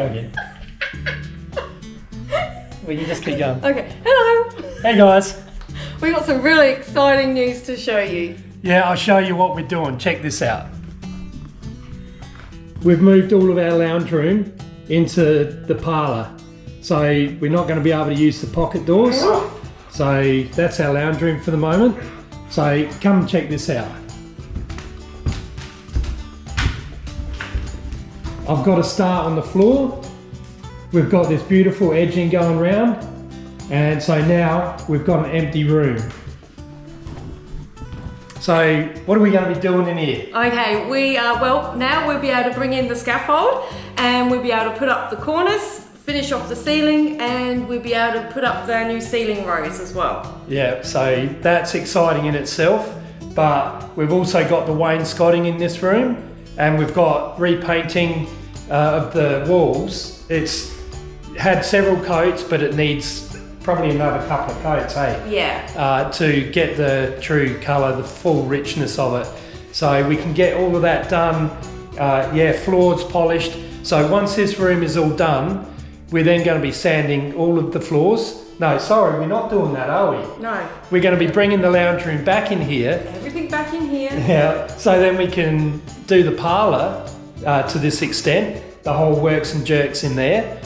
Go again. Well, you just keep going. Okay, hello. Hey guys. We got some really exciting news to show you. Yeah, I'll show you what we're doing. Check this out. We've moved all of our lounge room into the parlour. So we're not going to be able to use the pocket doors. So that's our lounge room for the moment. So come and check this out. I've got a start on the floor. We've got this beautiful edging going round. And so now we've got an empty room. So what are we going to be doing in here? Okay, now we'll be able to bring in the scaffold and we'll be able to put up the cornice, finish off the ceiling, and we'll be able to put up the new ceiling rows as well. Yeah, so that's exciting in itself, but we've also got the wainscoting in this room, and we've got repainting of the walls. It's had several coats, but it needs probably another couple of coats, Yeah. to get the true colour, the full richness of it. So we can get all of that done, floors polished. So once this room is all done, we're then going to be sanding all of the floors. No, sorry, we're not doing that, are we? No. We're going to be bringing the lounge room back in here. Everything back in here. Yeah, so then we can do the parlour to this extent, the whole works and jerks in there.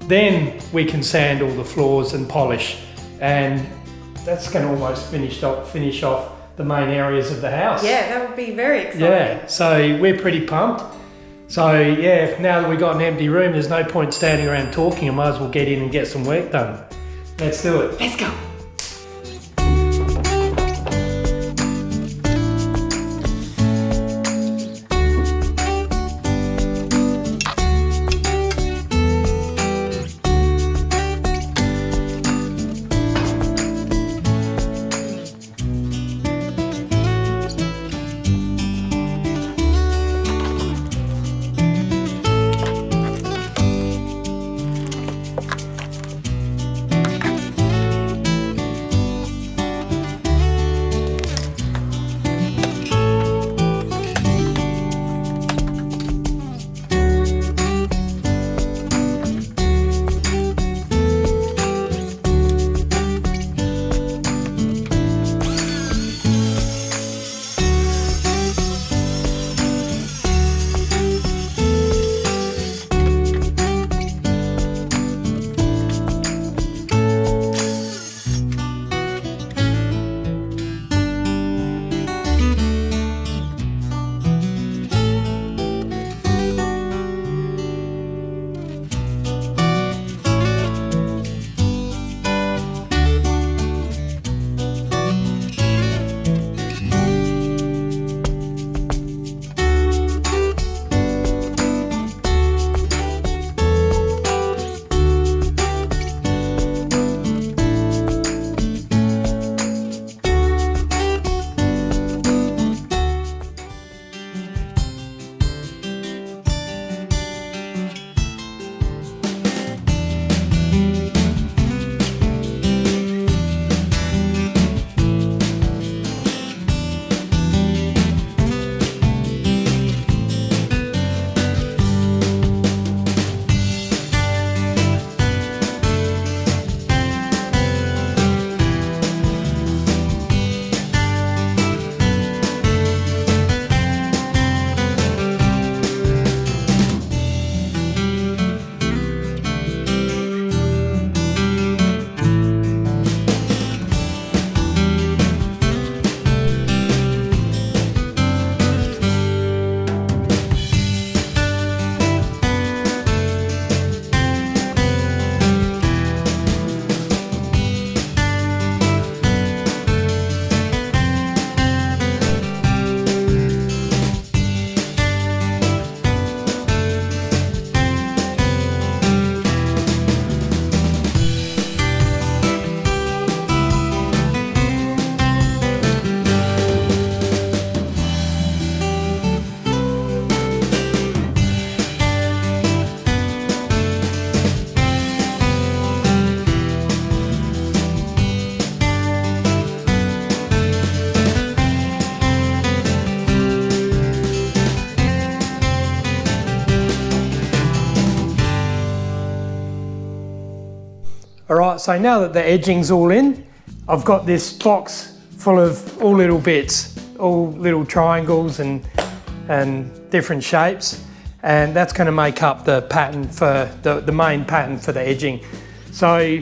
Then we can sand all the floors and polish, and that's going to almost finish off the main areas of the house. Yeah, that would be very exciting. Yeah, so we're pretty pumped. So yeah, now that we've got an empty room, there's no point standing around talking. I might as well get in and get some work done. Let's do it. Let's go. Right, so now that the edging's all in, I've got this box full of all little bits, all little triangles and different shapes, and that's going to make up the pattern for the main pattern for the edging. So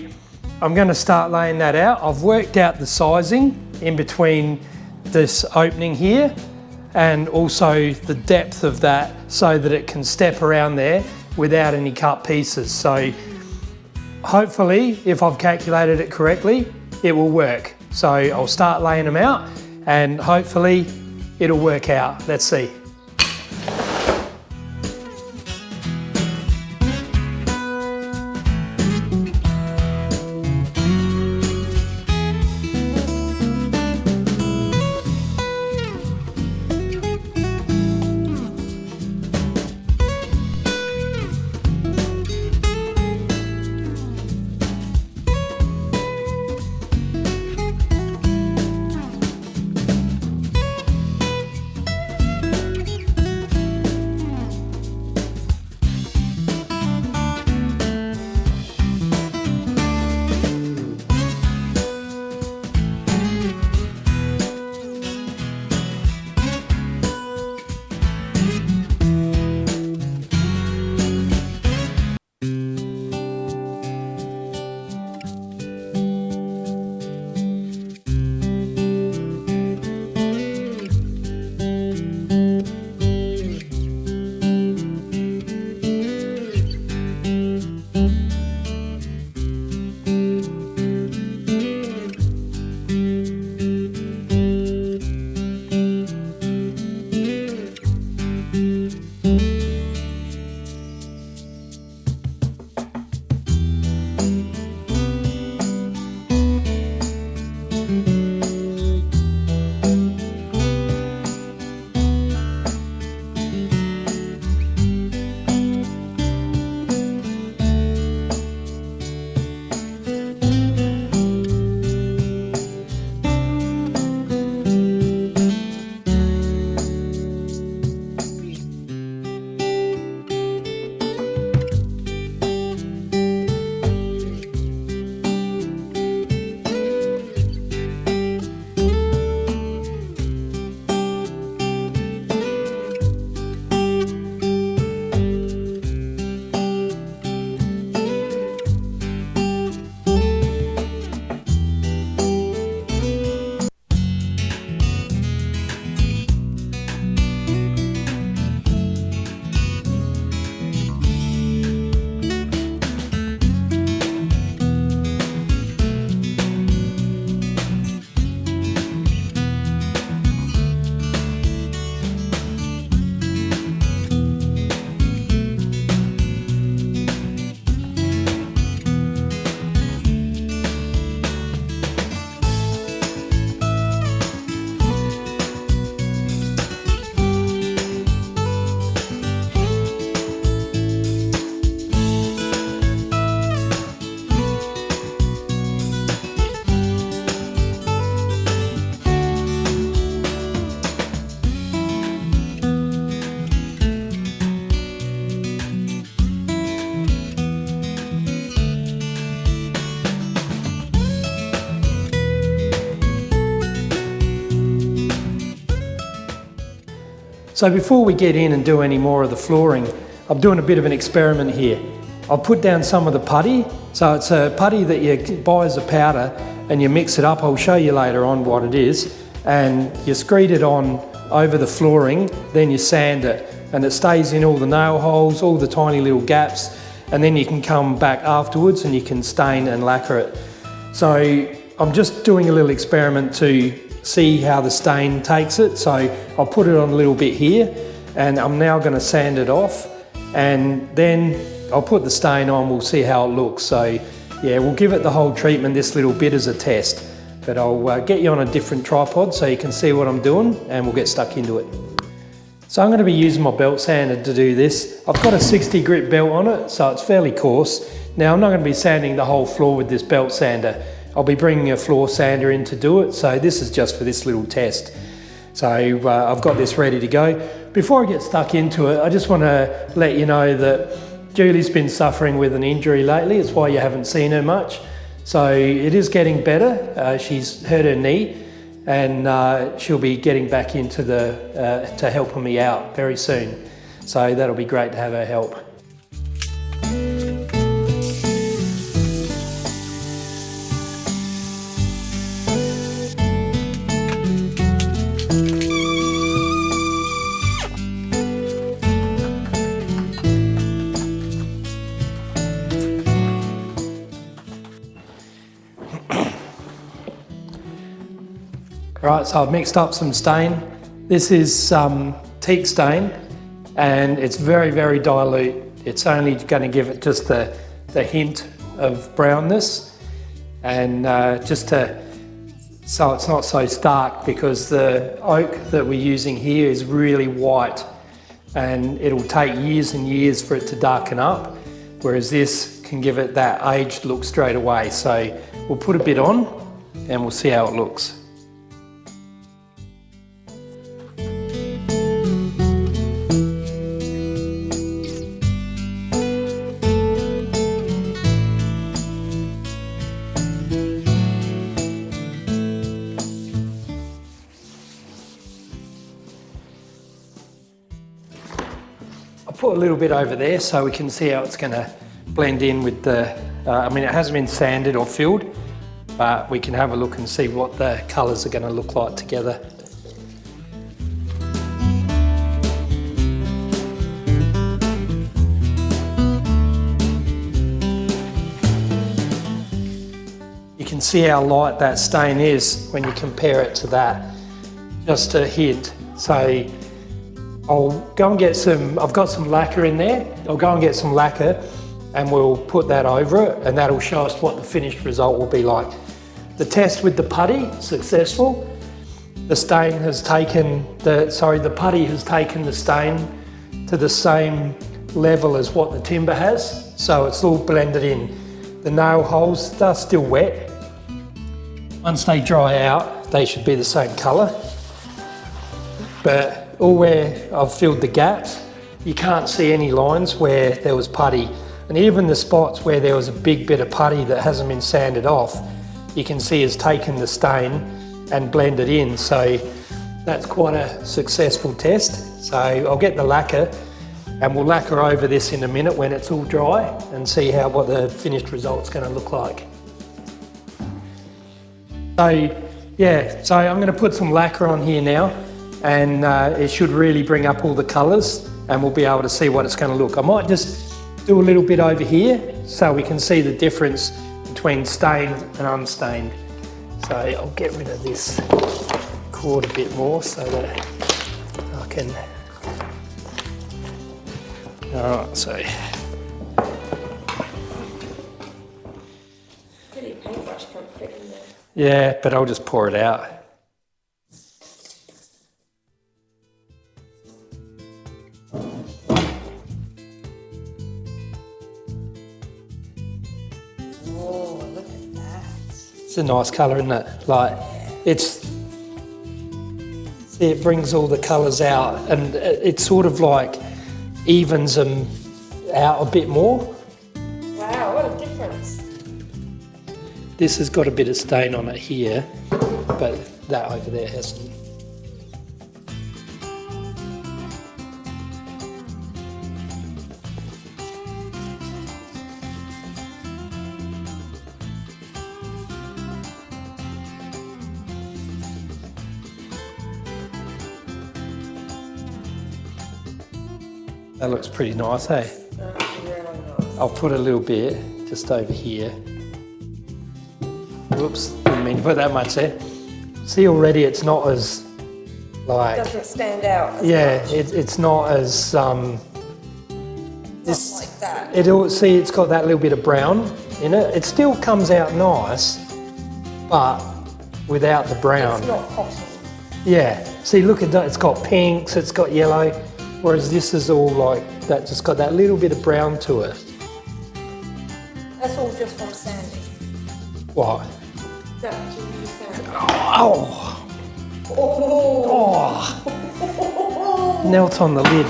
I'm going to start laying that out. I've worked out the sizing in between this opening here and also the depth of that so that it can step around there without any cut pieces. So hopefully, if I've calculated it correctly, it will work. So I'll start laying them out and hopefully it'll work out. Let's see. So before we get in and do any more of the flooring, I'm doing a bit of an experiment here. I've put down some of the putty. So it's a putty that you buy as a powder and you mix it up. I'll show you later on what it is. And you screed it on over the flooring, then you sand it. And it stays in all the nail holes, all the tiny little gaps. And then you can come back afterwards and you can stain and lacquer it. So I'm just doing a little experiment to see how the stain takes it. So I'll put it on a little bit here and I'm now going to sand it off and then I'll put the stain on, we'll see how it looks. So yeah, we'll give it the whole treatment this little bit as a test, but I'll get you on a different tripod so you can see what I'm doing and we'll get stuck into it. So I'm going to be using my belt sander to do this. I've got a 60 grit belt on it, so it's fairly coarse. Now I'm not going to be sanding the whole floor with this belt sander. I'll be bringing a floor sander in to do it, so this is just for this little test. So I've got this ready to go. Before I get stuck into it, I just want to let you know that Julie's been suffering with an injury lately. It's why you haven't seen her much. So it is getting better. She's hurt her knee, and she'll be getting back into to helping me out very soon. So that'll be great to have her help. Right, so I've mixed up some stain. This is teak stain, and it's very, very dilute. It's only going to give it just the hint of brownness, and so it's not so stark, because the oak that we're using here is really white, and it'll take years and years for it to darken up, whereas this can give it that aged look straight away. So we'll put a bit on and we'll see how it looks. Put a little bit over there so we can see how it's going to blend in with the, I mean, it hasn't been sanded or filled, but we can have a look and see what the colours are going to look like together. You can see how light that stain is when you compare it to that. Just a hint. So I'll go and get some, I've got some lacquer in there. I'll go and get some lacquer and we'll put that over it, and that'll show us what the finished result will be like. The test with the putty, successful. The stain has taken, the putty has taken the stain to the same level as what the timber has. So it's all blended in. The nail holes, they're still wet. Once they dry out, they should be the same colour. But all where I've filled the gaps, you can't see any lines where there was putty. And even the spots where there was a big bit of putty that hasn't been sanded off, you can see it's taken the stain and blended in. So that's quite a successful test. So I'll get the lacquer and we'll lacquer over this in a minute when it's all dry and see what the finished result's going to look like. So yeah, so I'm going to put some lacquer on here now, and it should really bring up all the colours, and we'll be able to see what it's going to look. I might just do a little bit over here so we can see the difference between stained and unstained. So I'll get rid of this cord a bit more so that I can... Alright, so... Pretty paintbrush can't fit in there. Yeah, but I'll just pour it out. It's a nice colour, isn't it? Like, it brings all the colours out, and it sort of like evens them out a bit more. Wow, what a difference. This has got a bit of stain on it here, but that over there hasn't. That looks pretty nice, hey? Really nice. I'll put a little bit just over here. Whoops, didn't mean to put that much there. See, already it's not as like... It doesn't stand out as yeah, much. it's not as... It's not like that. See, it's got that little bit of brown in it. It still comes out nice, but without the brown. It's not cotton. Yeah, see, look at that. It's got pinks, it's got yellow, whereas this is all like that, just got that little bit of brown to it. That's all just from sanding. What? That you use sanding. Oh! Oh! Knelt on the lid.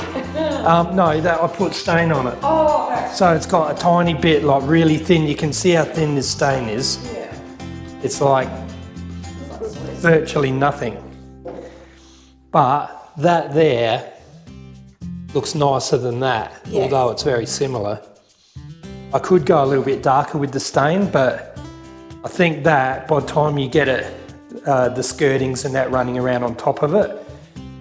No, that I put stain on it. Oh, So it's got a tiny bit, like really thin. You can see how thin this stain is. Yeah. It's like virtually nothing. But that there looks nicer than that, Yes. although it's very similar. I could go a little bit darker with the stain, but I think that by the time you get it, the skirtings and that running around on top of it,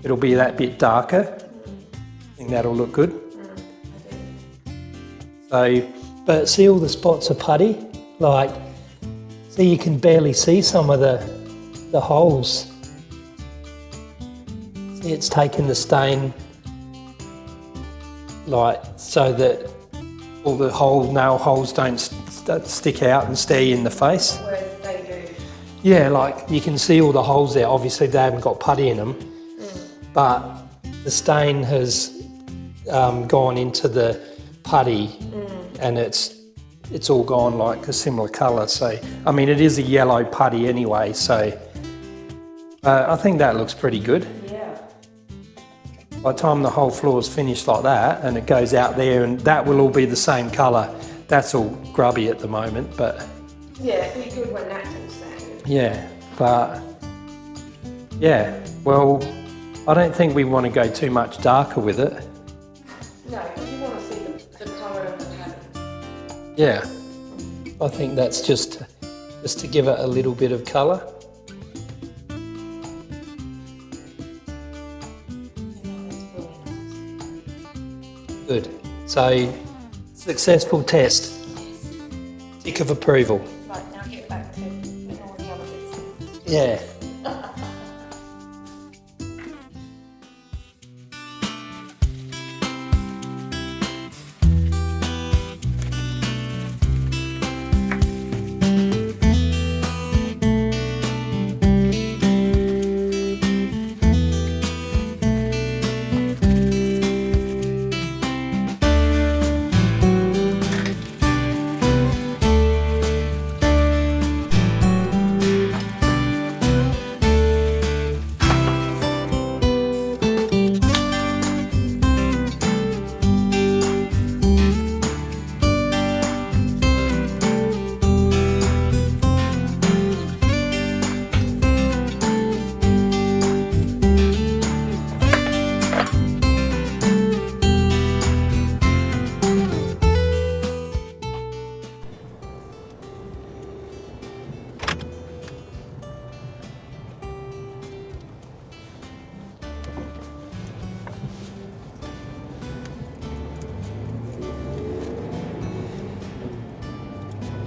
it'll be that bit darker. I think that'll look good. So, but see all the spots of putty? Like, see, you can barely see some of the holes. See, it's taken the stain, like, so that all the nail holes don't stick out and stare you in the face. Whereas they do. Yeah, like, you can see all the holes there. Obviously, they haven't got putty in them, but the stain has gone into the putty and it's all gone like a similar colour. So, I mean, it is a yellow putty anyway, so I think that looks pretty good. Yeah. By the time the whole floor is finished like that and it goes out there, and that will all be the same colour. That's all grubby at the moment, but Yeah, it'd be good when that can stand. yeah, but yeah, well, I don't think we want to go too much darker with it. No, you want to see the colour of the pattern. Yeah, I think that's just to give it a little bit of colour. Good. So, successful test. Tick of approval. Right, now get back to all the other bits. Yeah.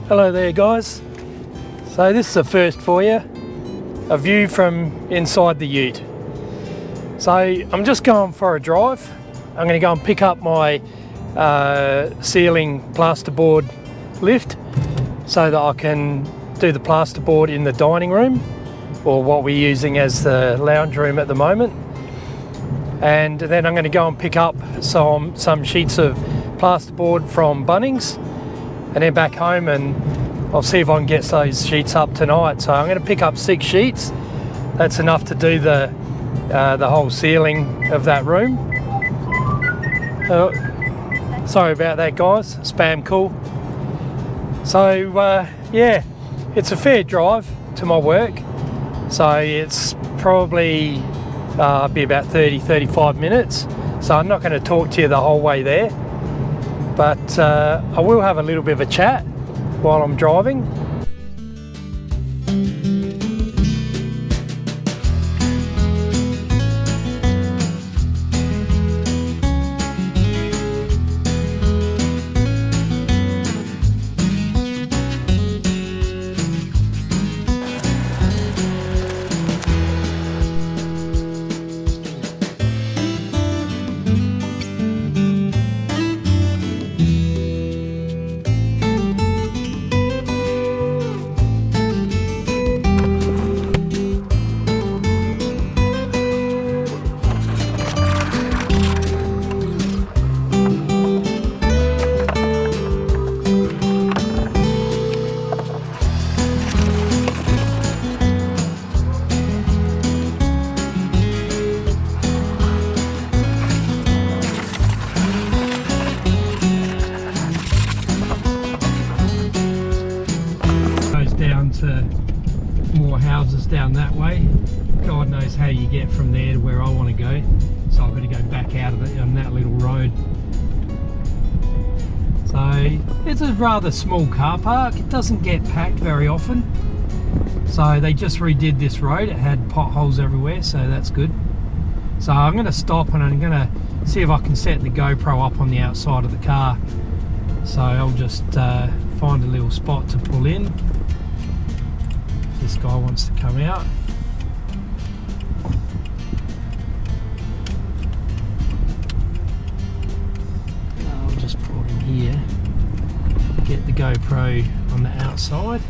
Hello there guys. So this is a first for you, a view from inside the ute. So I'm just going for a drive. I'm going to go and pick up my ceiling plasterboard lift so that I can do the plasterboard in the dining room, or what we're using as the lounge room at the moment. And then I'm going to go and pick up some sheets of plasterboard from Bunnings, and then back home, and I'll see if I can get those sheets up tonight. So I'm going to pick up 6 sheets. That's enough to do the whole ceiling of that room. Sorry about that guys, spam call. So yeah, it's a fair drive to my work. So it's probably be about 30-35 minutes. So I'm not going to talk to you the whole way there. But I will have a little bit of a chat while I'm driving. way. God knows how you get from there to where I want to go. So I've got to go back out of it on that little road. So it's a rather small car park. It doesn't get packed very often. So they just redid this road. It had potholes everywhere, so that's good. So I'm going to stop and I'm going to see if I can set the GoPro up on the outside of the car. So I'll just find a little spot to pull in. If this guy wants to come out. I'll just pull in here. Get the GoPro on the outside.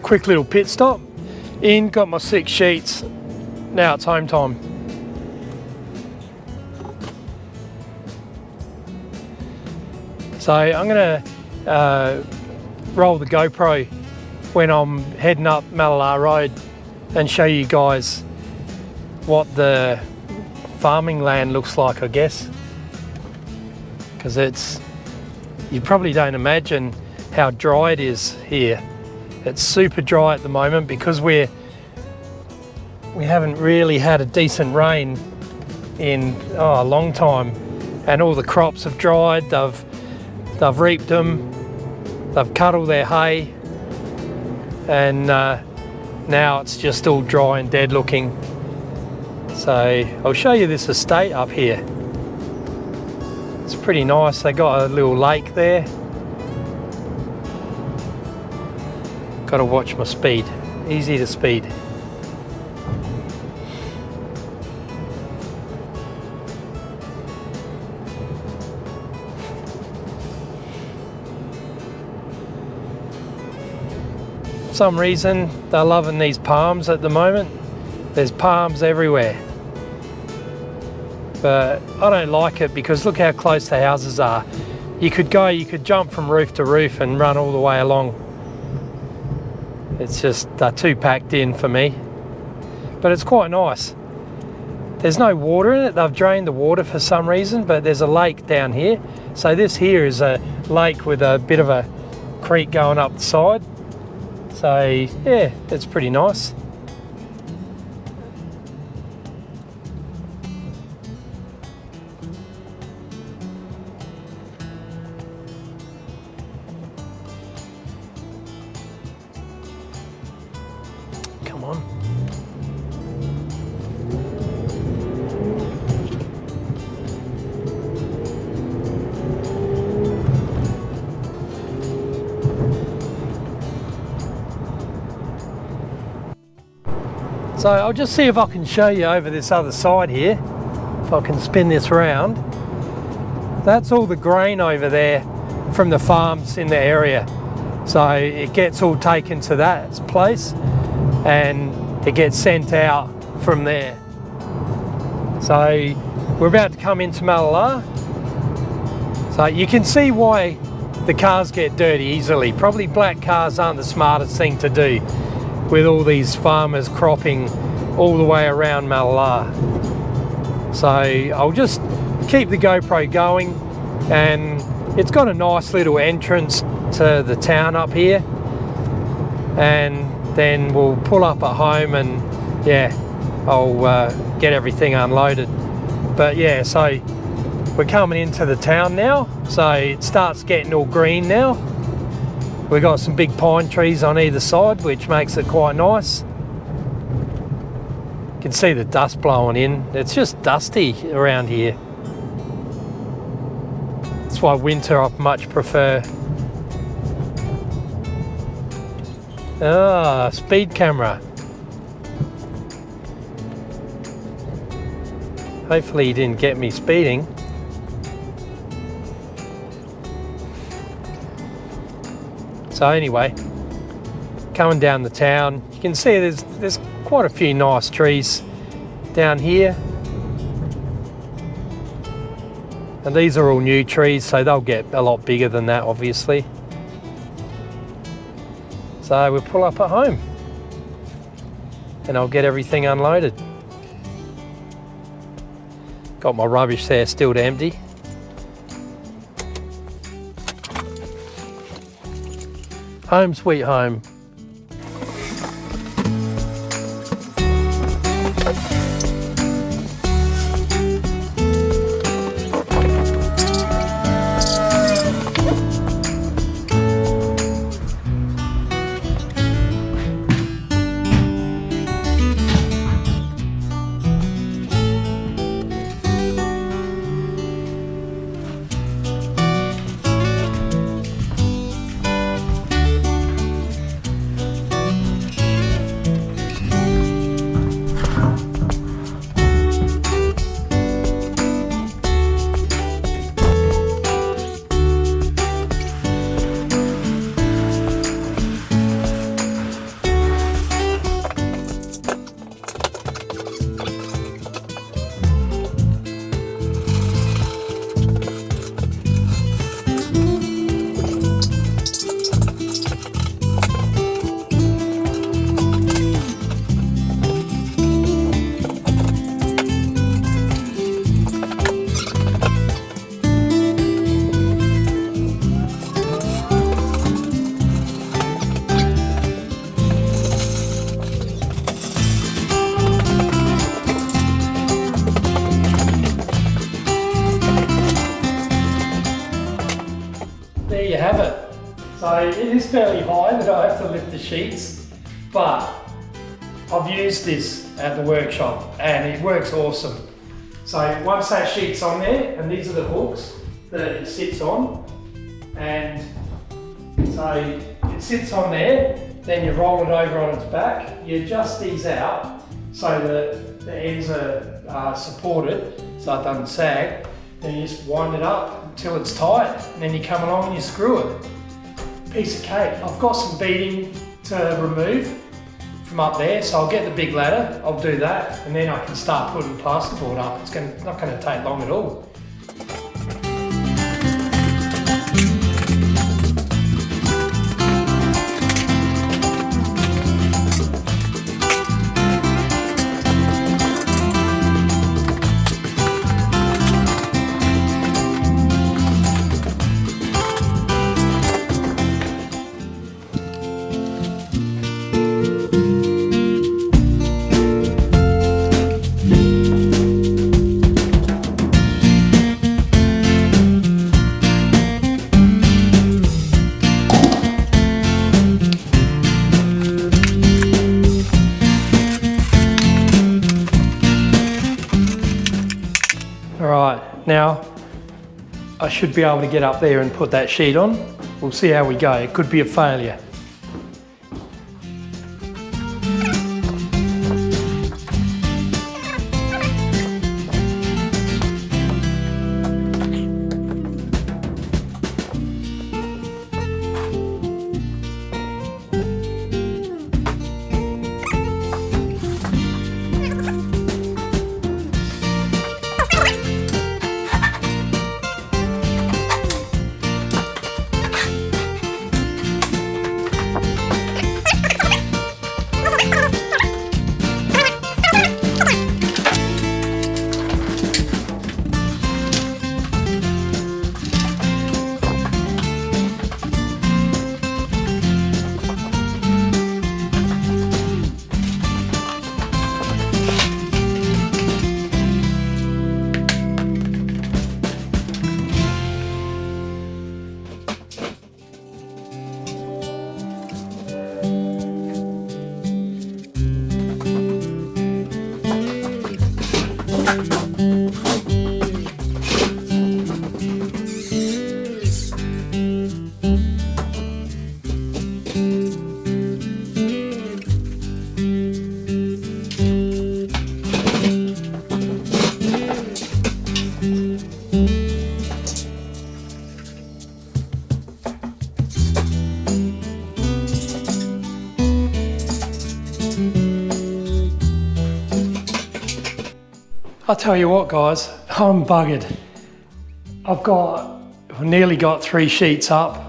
quick little pit stop. In, got my 6 sheets. Now it's home time. So I'm gonna roll the GoPro when I'm heading up Mallala Road and show you guys what the farming land looks like, I guess. Because you probably don't imagine how dry it is here. It's super dry at the moment because we haven't really had a decent rain in a long time, and all the crops have dried. They've reaped them, they've cut all their hay, and now it's just all dry and dead looking. So I'll show you this estate up here. It's pretty nice. They got a little lake there. Got to watch my speed. Easy to speed. For some reason they're loving these palms at the moment. There's palms everywhere. But I don't like it because look how close the houses are. You could jump from roof to roof and run all the way along. It's just, they're too packed in for me. But it's quite nice. There's no water in it. They've drained the water for some reason, but there's a lake down here. So this here is a lake with a bit of a creek going up the side. So yeah, it's pretty nice. Come on. So I'll just see if I can show you over this other side here, if I can spin this round. That's all the grain over there from the farms in the area. So it gets all taken to that place and it gets sent out from there. So we're about to come into Mallala. So you can see why the cars get dirty easily. Probably black cars aren't the smartest thing to do with all these farmers cropping all the way around Mallala. So I'll just keep the GoPro going, and it's got a nice little entrance to the town up here, and then we'll pull up at home and yeah, I'll get everything unloaded. But yeah, so we're coming into the town now, so it starts getting all green now. We've got some big pine trees on either side, which makes it quite nice. You can see the dust blowing in. It's just dusty around here. That's why winter I much prefer. Ah, speed camera. Hopefully you didn't get me speeding. So anyway, coming down the town, you can see there's quite a few nice trees down here. And these are all new trees, so they'll get a lot bigger than that, obviously. So we'll pull up at home and I'll get everything unloaded. Got my rubbish there still to empty. Home sweet home. have it. So it is fairly high that I have to lift the sheets, but I've used this at the workshop and it works awesome. So once that sheet's on there, and these are the hooks that it sits on, and so it sits on there, then you roll it over on its back, you adjust these out so that the ends are supported so it doesn't sag, then you just wind it up until it's tight, and then you come along and you screw it. Piece of cake. I've got some beading to remove from up there, so I'll get the big ladder, I'll do that, and then I can start putting plasterboard up. It's not going to take long at all. Alright, now I should be able to get up there and put that sheet on. We'll see how we go. It could be a failure. I'll tell you what guys, I'm buggered. I've nearly got 3 sheets up.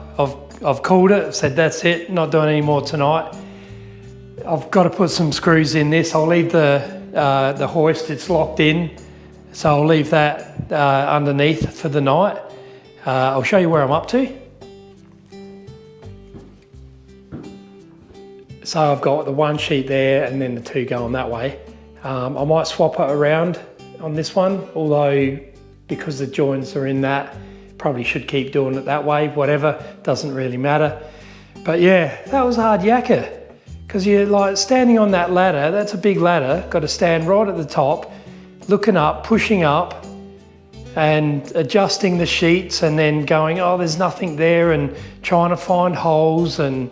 I've called it, said that's it, not doing any more tonight. I've got to put some screws in this. I'll leave the hoist, it's locked in. So I'll leave that underneath for the night. I'll show you where I'm up to. So I've got the 1 sheet there and then the 2 going that way. I might swap it around on this one, although because the joints are in that, probably should keep doing it that way, whatever, doesn't really matter. But yeah, that was a hard yakka, because you're like standing on that ladder, that's a big ladder, got to stand right at the top, looking up, pushing up, and adjusting the sheets and then going, oh, there's nothing there, and trying to find holes, and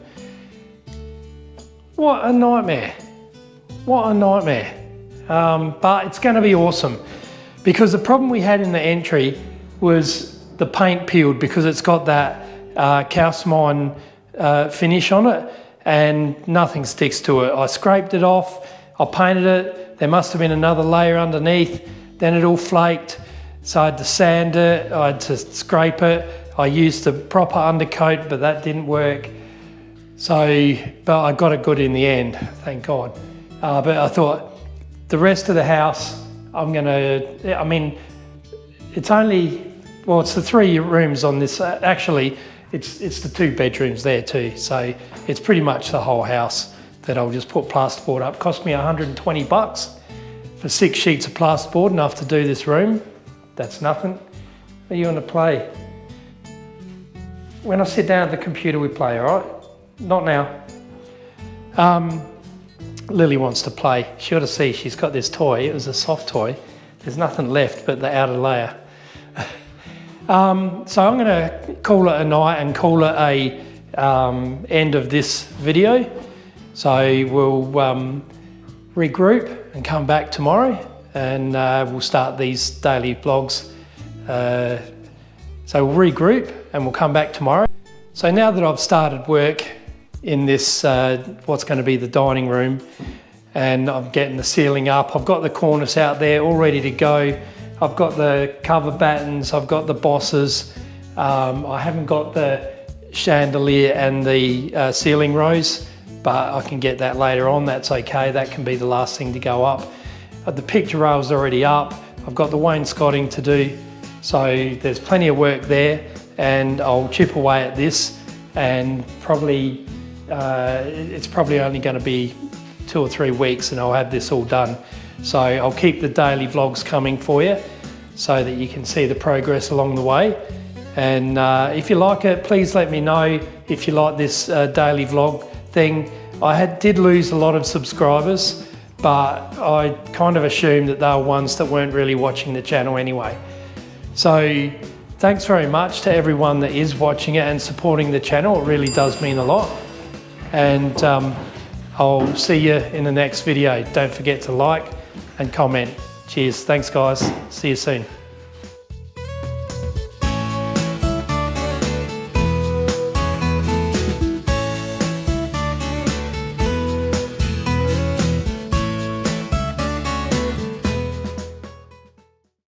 what a nightmare. What a nightmare. But it's going to be awesome, because the problem we had in the entry was the paint peeled, because it's got that calcimine finish on it and nothing sticks to it. I scraped it off, I painted it, there must have been another layer underneath, then it all flaked, so I had to sand it, I had to scrape it, I used the proper undercoat but that didn't work. So, but I got it good in the end, thank God. But I thought, the rest of the house, it's only, well, it's the 3 rooms on this, actually, it's the 2 bedrooms there too. So it's pretty much the whole house that I'll just put plasterboard up. Cost me 120 bucks for 6 sheets of plasterboard, enough to do this room. That's nothing. Are you on the play? when I sit down at the computer we play, all right? Not now. Lily wants to play. She ought to see she's got this toy. It was a soft toy. There's nothing left but the outer layer. So I'm going to call it a night and call it a end of this video. So we'll regroup and come back tomorrow, and we'll start these daily vlogs. So we'll regroup and we'll come back tomorrow. So now that I've started work in this, what's going to be the dining room, and I'm getting the ceiling up, I've got the cornice out there all ready to go. I've got the cover battens, I've got the bosses. I haven't got the chandelier and the ceiling rose, but I can get that later on. That's okay, that can be the last thing to go up. The picture rail's already up. I've got the wainscoting to do, so there's plenty of work there, and I'll chip away at this, and probably it's probably only going to be 2 or 3 weeks and I'll have this all done. So I'll keep the daily vlogs coming for you so that you can see the progress along the way. And if you like it, please let me know if you like this daily vlog thing. I did lose a lot of subscribers, but I kind of assumed that they were ones that weren't really watching the channel anyway. So thanks very much to everyone that is watching it and supporting the channel. It really does mean a lot. And I'll see you in the next video. Don't forget to like and comment. Cheers. Thanks guys. See you soon.